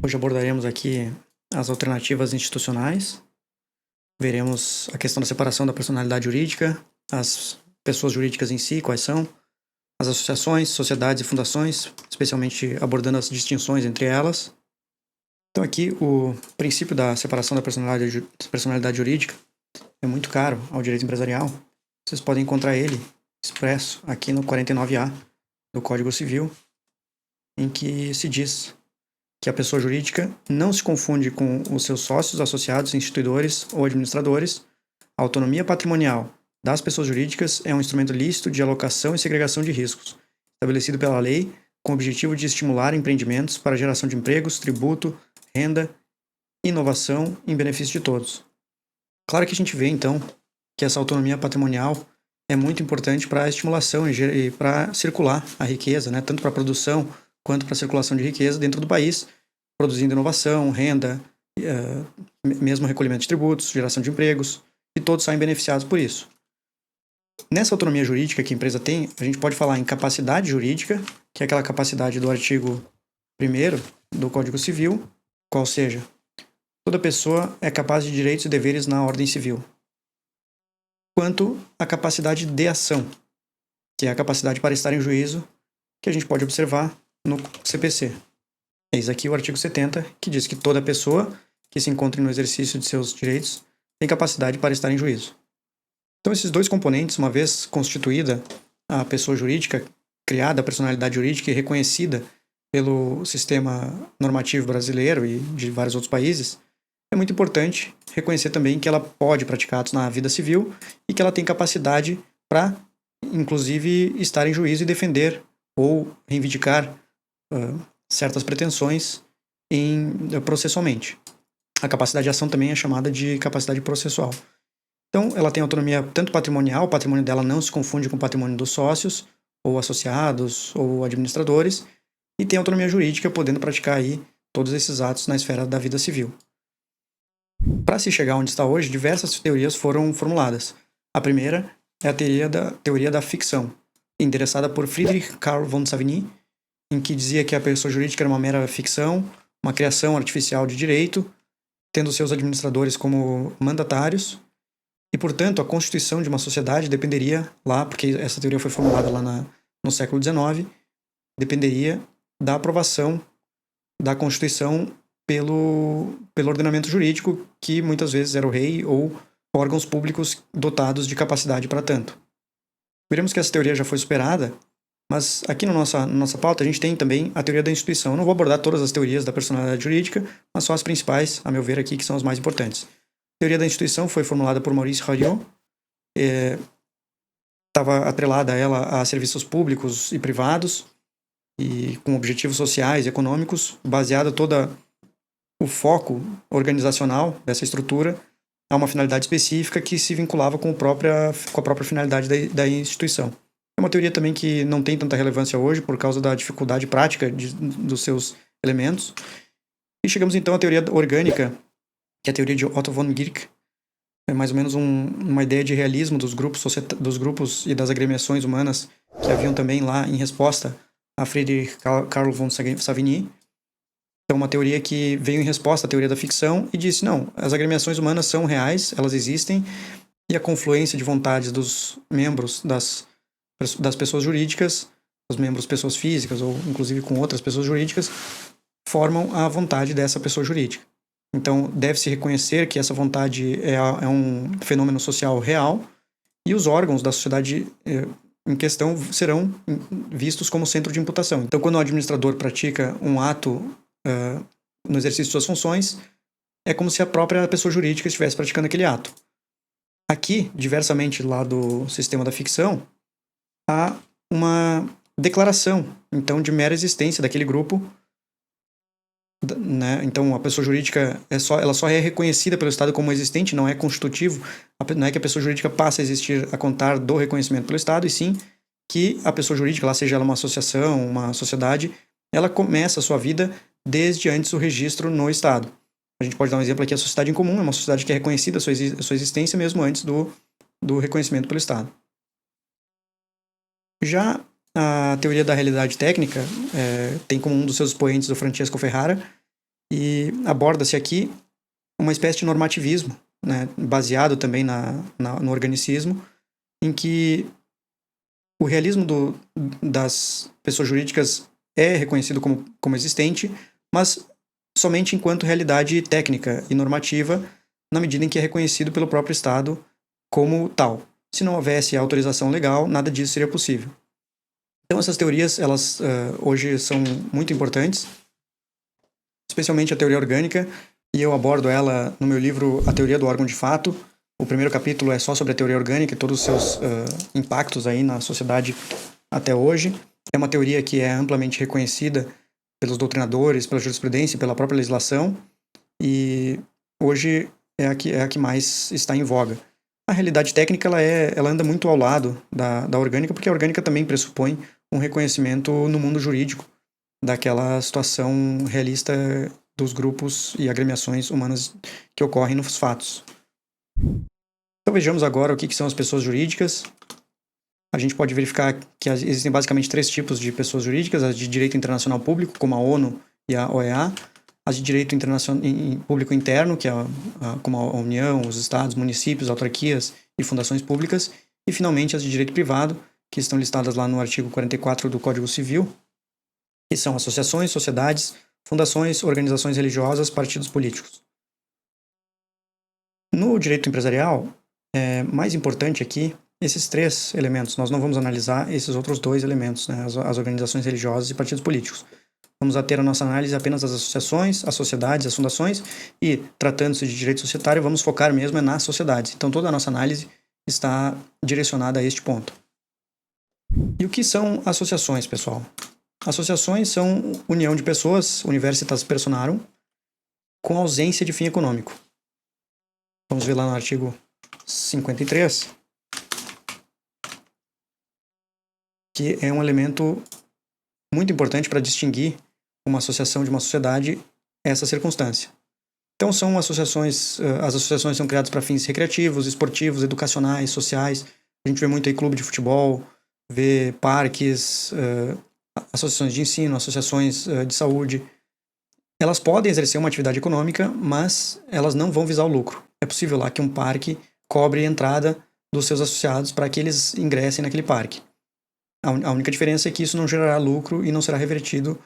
Hoje abordaremos aqui as alternativas institucionais, veremos a questão da separação da personalidade jurídica, as pessoas jurídicas em si, quais são, as associações, sociedades e fundações, especialmente abordando as distinções entre elas. Então aqui o princípio da separação da personalidade jurídica é muito caro ao direito empresarial. Vocês podem encontrar ele expresso aqui no 49A do Código Civil, em que se diz que a pessoa jurídica não se confunde com os seus sócios, associados, instituidores ou administradores. A autonomia patrimonial das pessoas jurídicas é um instrumento lícito de alocação e segregação de riscos, estabelecido pela lei com o objetivo de estimular empreendimentos para geração de empregos, tributo, renda, inovação em benefício de todos. Claro que a gente vê, então, que essa autonomia patrimonial é muito importante para a estimulação e para circular a riqueza, né? Tanto para a produção quanto para a circulação de riqueza dentro do país, produzindo inovação, renda, mesmo recolhimento de tributos, geração de empregos, e todos saem beneficiados por isso. Nessa autonomia jurídica que a empresa tem, a gente pode falar em capacidade jurídica, que é aquela capacidade do artigo 1º do Código Civil, qual seja, toda pessoa é capaz de direitos e deveres na ordem civil. Quanto à capacidade de ação, que é a capacidade para estar em juízo, que a gente pode observar no CPC. Eis aqui o artigo 70, que diz que toda pessoa que se encontre no exercício de seus direitos tem capacidade para estar em juízo. Então, esses dois componentes, uma vez constituída a pessoa jurídica, criada a personalidade jurídica e reconhecida pelo sistema normativo brasileiro e de vários outros países, é muito importante reconhecer também que ela pode praticar atos na vida civil e que ela tem capacidade para, inclusive, estar em juízo e defender ou reivindicar certas pretensões processualmente. A capacidade de ação também é chamada de capacidade processual. Então, ela tem autonomia tanto patrimonial, o patrimônio dela não se confunde com o patrimônio dos sócios, ou associados, ou administradores, e tem autonomia jurídica, podendo praticar aí todos esses atos na esfera da vida civil. Para se chegar onde está hoje, diversas teorias foram formuladas. A primeira é a teoria da ficção, endereçada por Friedrich Karl von Savigny, em que dizia que a pessoa jurídica era uma mera ficção, uma criação artificial de direito, tendo seus administradores como mandatários, e, portanto, a constituição de uma sociedade dependeria lá, porque essa teoria foi formulada lá no século XIX, dependeria da aprovação da Constituição pelo ordenamento jurídico, que muitas vezes era o rei ou órgãos públicos dotados de capacidade para tanto. Veremos que essa teoria já foi superada, mas aqui na nossa pauta a gente tem também a teoria da instituição. Eu não vou abordar todas as teorias da personalidade jurídica, mas só as principais, a meu ver aqui, que são as mais importantes. A teoria da instituição foi formulada por Maurice Harion, estava atrelada a ela a serviços públicos e privados, e com objetivos sociais e econômicos, baseada todo o foco organizacional dessa estrutura a uma finalidade específica que se vinculava com a própria finalidade da instituição. É uma teoria também que não tem tanta relevância hoje por causa da dificuldade prática dos seus elementos. E chegamos então à teoria orgânica, que é a teoria de Otto von Guericke. É mais ou menos uma ideia de realismo dos grupos e das agremiações humanas que haviam também lá em resposta a Friedrich Karl von Savigny. Então, uma teoria que veio em resposta à teoria da ficção e disse, não, as agremiações humanas são reais, elas existem, e a confluência de vontades dos membros das pessoas jurídicas, os membros pessoas físicas ou inclusive com outras pessoas jurídicas, formam a vontade dessa pessoa jurídica. Então, deve-se reconhecer que essa vontade é um fenômeno social real e os órgãos da sociedade em questão serão vistos como centro de imputação. Então, quando o administrador pratica um ato no exercício de suas funções, é como se a própria pessoa jurídica estivesse praticando aquele ato. Aqui, diversamente lá do sistema da ficção, há uma declaração, então, de mera existência daquele grupo, né? Então, a pessoa jurídica ela só é reconhecida pelo Estado como existente, não é constitutivo, não é que a pessoa jurídica passa a existir a contar do reconhecimento pelo Estado, e sim que a pessoa jurídica, lá seja ela uma associação, uma sociedade, ela começa a sua vida desde antes do registro no Estado. A gente pode dar um exemplo aqui, a sociedade em comum é uma sociedade que é reconhecida a sua existência mesmo antes do reconhecimento pelo Estado. Já a teoria da realidade técnica tem como um dos seus expoentes o Francesco Ferrara, E aborda-se aqui uma espécie de normativismo, né, baseado também no organicismo, em que o realismo das pessoas jurídicas é reconhecido como existente, mas somente enquanto realidade técnica e normativa, na medida em que é reconhecido pelo próprio Estado como tal. Se não houvesse autorização legal, nada disso seria possível. Então essas teorias, elas hoje são muito importantes, especialmente a teoria orgânica, e eu abordo ela no meu livro A Teoria do Órgão de Fato. O primeiro capítulo é só sobre a teoria orgânica e todos os seus impactos aí na sociedade até hoje. É uma teoria que é amplamente reconhecida pelos doutrinadores, pela jurisprudência e pela própria legislação, e hoje é a que mais está em voga. A realidade técnica ela anda muito ao lado da orgânica, porque a orgânica também pressupõe um reconhecimento no mundo jurídico daquela situação realista dos grupos e agremiações humanas que ocorrem nos fatos. Então vejamos agora o que são as pessoas jurídicas. A gente pode verificar que existem basicamente 3 tipos de pessoas jurídicas: as de direito internacional público, como a ONU e a OEA, as de direito internacional público interno, que é como a União, os estados, municípios, autarquias e fundações públicas, e finalmente as de direito privado, que estão listadas lá no artigo 44 do Código Civil, que são associações, sociedades, fundações, organizações religiosas, partidos políticos. No direito empresarial, mais importante aqui, esses 3 elementos. Nós não vamos analisar esses outros 2 elementos, né, as organizações religiosas e partidos políticos. Vamos ter a nossa análise apenas das associações, as sociedades, as fundações, e, tratando-se de direito societário, vamos focar mesmo nas sociedades. Então, toda a nossa análise está direcionada a este ponto. E o que são associações, pessoal? Associações são união de pessoas, universitas personarum, com ausência de fim econômico. Vamos ver lá no artigo 53, que é um elemento muito importante para distinguir uma associação de uma sociedade, essa circunstância. Então são associações, as associações são criadas para fins recreativos, esportivos, educacionais, sociais. A gente vê muito aí clube de futebol, vê parques, associações de ensino, associações de saúde. Elas podem exercer uma atividade econômica, mas elas não vão visar o lucro. É possível lá que um parque cobre a entrada dos seus associados para que eles ingressem naquele parque. A única diferença é que isso não gerará lucro e não será revertido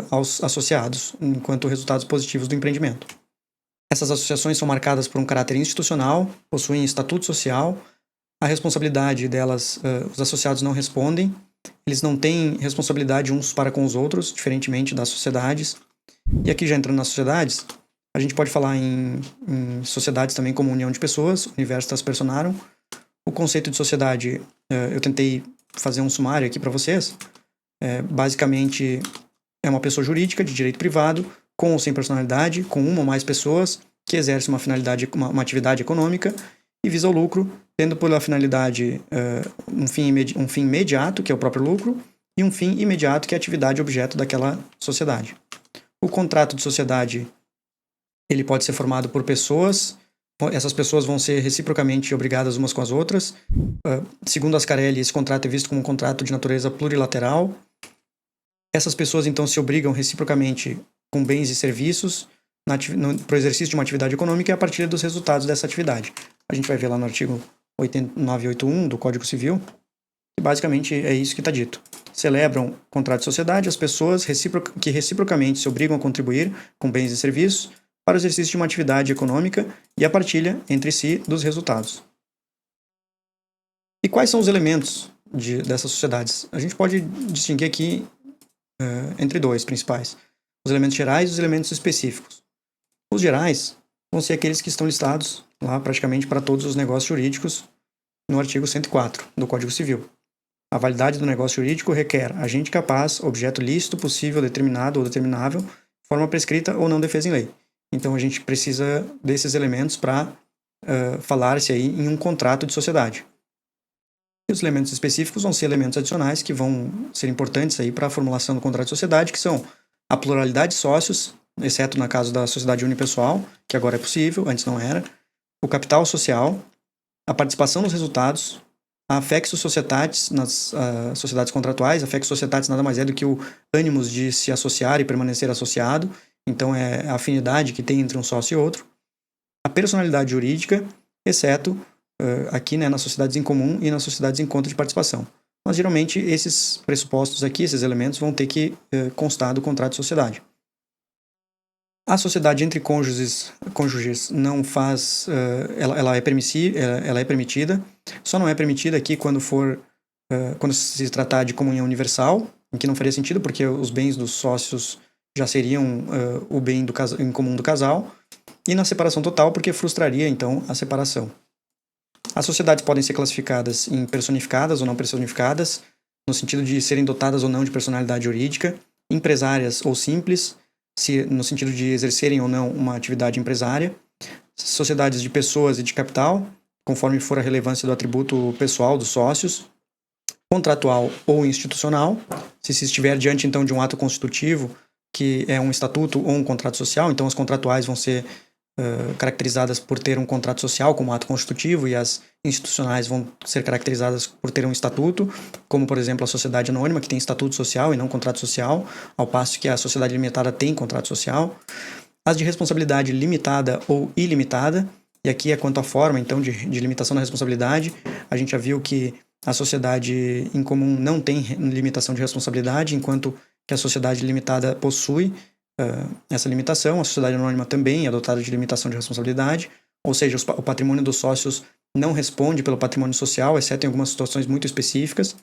aos associados, enquanto resultados positivos do empreendimento. Essas associações são marcadas por um caráter institucional, possuem estatuto social, a responsabilidade delas, os associados não respondem, eles não têm responsabilidade uns para com os outros, diferentemente das sociedades. E aqui, já entrando nas sociedades, a gente pode falar em sociedades também como união de pessoas, universitas personarum. O conceito de sociedade, eu tentei fazer um sumário aqui para vocês. Basicamente, é uma pessoa jurídica de direito privado, com ou sem personalidade, com uma ou mais pessoas, que exerce uma atividade econômica e visa o lucro, tendo pela finalidade um fim imediato, que é o próprio lucro, e um fim imediato, que é a atividade objeto daquela sociedade. O contrato de sociedade, ele pode ser formado por pessoas. Essas pessoas vão ser reciprocamente obrigadas umas com as outras. Segundo Ascarelli, esse contrato é visto como um contrato de natureza plurilateral. Essas pessoas, então, se obrigam reciprocamente com bens e serviços para o exercício de uma atividade econômica e a partir dos resultados dessa atividade. A gente vai ver lá no artigo 981 do Código Civil, que basicamente é isso que está dito. Celebram contrato de sociedade as pessoas que reciprocamente se obrigam a contribuir com bens e serviços para o exercício de uma atividade econômica e a partilha entre si dos resultados. E quais são os elementos dessas sociedades? A gente pode distinguir aqui entre 2 principais: os elementos gerais e os elementos específicos. Os gerais vão ser aqueles que estão listados lá praticamente para todos os negócios jurídicos no artigo 104 do Código Civil. A validade do negócio jurídico requer agente capaz, objeto lícito, possível, determinado ou determinável, forma prescrita ou não defesa em lei. Então a gente precisa desses elementos para falar-se aí em um contrato de sociedade. E os elementos específicos vão ser elementos adicionais que vão ser importantes aí para a formulação do contrato de sociedade, que são a pluralidade de sócios, exceto no caso da sociedade unipessoal, que agora é possível, antes não era, o capital social, a participação nos resultados, a affectio societatis nas sociedades contratuais. Affectio societatis nada mais é do que o ânimos de se associar e permanecer associado, então é a afinidade que tem entre um sócio e outro. A personalidade jurídica, exceto aqui, né, nas sociedades em comum e nas sociedades em conta de participação. Mas geralmente esses pressupostos aqui, esses elementos, vão ter que constar do contrato de sociedade. A sociedade entre cônjuges não faz, ela é permitida, só não é permitida aqui quando se tratar de comunhão universal, em que não faria sentido, porque os bens dos sócios já seriam o bem em comum do casal, e na separação total, porque frustraria, então, a separação. As sociedades podem ser classificadas em personificadas ou não personificadas, no sentido de serem dotadas ou não de personalidade jurídica, empresárias ou simples, no sentido de exercerem ou não uma atividade empresária, sociedades de pessoas e de capital, conforme for a relevância do atributo pessoal dos sócios, contratual ou institucional, se estiver diante então de um ato constitutivo, que é um estatuto ou um contrato social, então as contratuais vão ser caracterizadas por ter um contrato social como ato constitutivo, e as institucionais vão ser caracterizadas por ter um estatuto, como por exemplo a sociedade anônima, que tem estatuto social e não contrato social, ao passo que a sociedade limitada tem contrato social. As de responsabilidade limitada ou ilimitada, e aqui é quanto à forma então de limitação da responsabilidade. A gente já viu que a sociedade em comum não tem limitação de responsabilidade, enquanto que a sociedade limitada possui essa limitação. A sociedade anônima também é dotada de limitação de responsabilidade, ou seja, o patrimônio dos sócios não responde pelo patrimônio social, exceto em algumas situações muito específicas,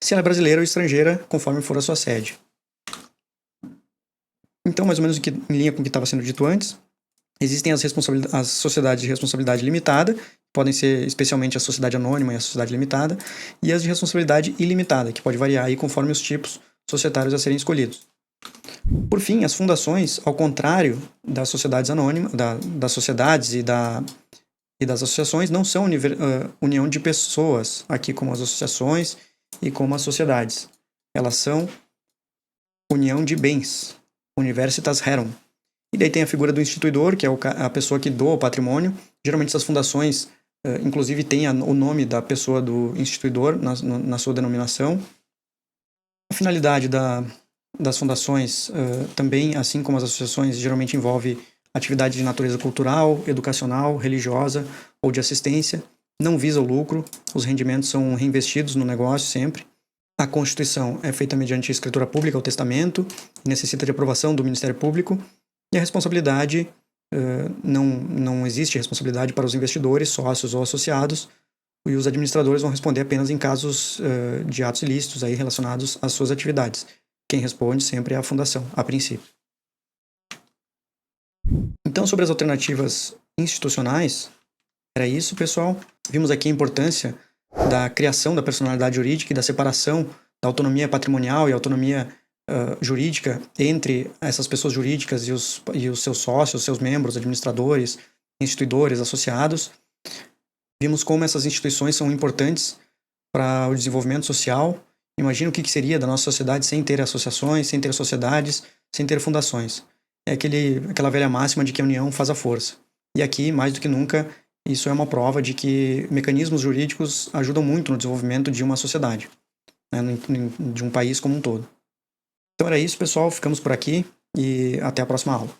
se ela é brasileira ou estrangeira, conforme for a sua sede. Então, mais ou menos em linha com o que estava sendo dito antes, existem as sociedades de responsabilidade limitada, podem ser especialmente a sociedade anônima e a sociedade limitada, e as de responsabilidade ilimitada, que pode variar aí conforme os tipos societários a serem escolhidos. Por fim, as fundações, ao contrário das sociedades anônimas, das sociedades e das associações, não são união de pessoas, aqui como as associações e como as sociedades. Elas são união de bens, universitas rerum. E daí tem a figura do instituidor, que é a pessoa que doa o patrimônio. Geralmente essas fundações, inclusive, têm o nome da pessoa do instituidor na sua denominação. A finalidade das fundações também, assim como as associações, geralmente envolve atividade de natureza cultural, educacional, religiosa ou de assistência. Não visa o lucro, os rendimentos são reinvestidos no negócio sempre. A Constituição é feita mediante escritura pública, o testamento, necessita de aprovação do Ministério Público. E a responsabilidade, não existe responsabilidade para os investidores, sócios ou associados, e os administradores vão responder apenas em casos de atos ilícitos aí relacionados às suas atividades. Quem responde sempre é a fundação, a princípio. Então, sobre as alternativas institucionais, era isso, pessoal. Vimos aqui a importância da criação da personalidade jurídica e da separação da autonomia patrimonial e autonomia jurídica entre essas pessoas jurídicas e os seus sócios, seus membros, administradores, instituidores, associados. Vimos como essas instituições são importantes para o desenvolvimento social. Imagina o que seria da nossa sociedade sem ter associações, sem ter sociedades, sem ter fundações. É aquela velha máxima de que a união faz a força. E aqui, mais do que nunca, isso é uma prova de que mecanismos jurídicos ajudam muito no desenvolvimento de uma sociedade, né, de um país como um todo. Então era isso, pessoal. Ficamos por aqui e até a próxima aula.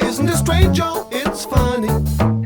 Isn't it strange, Joe? It's funny.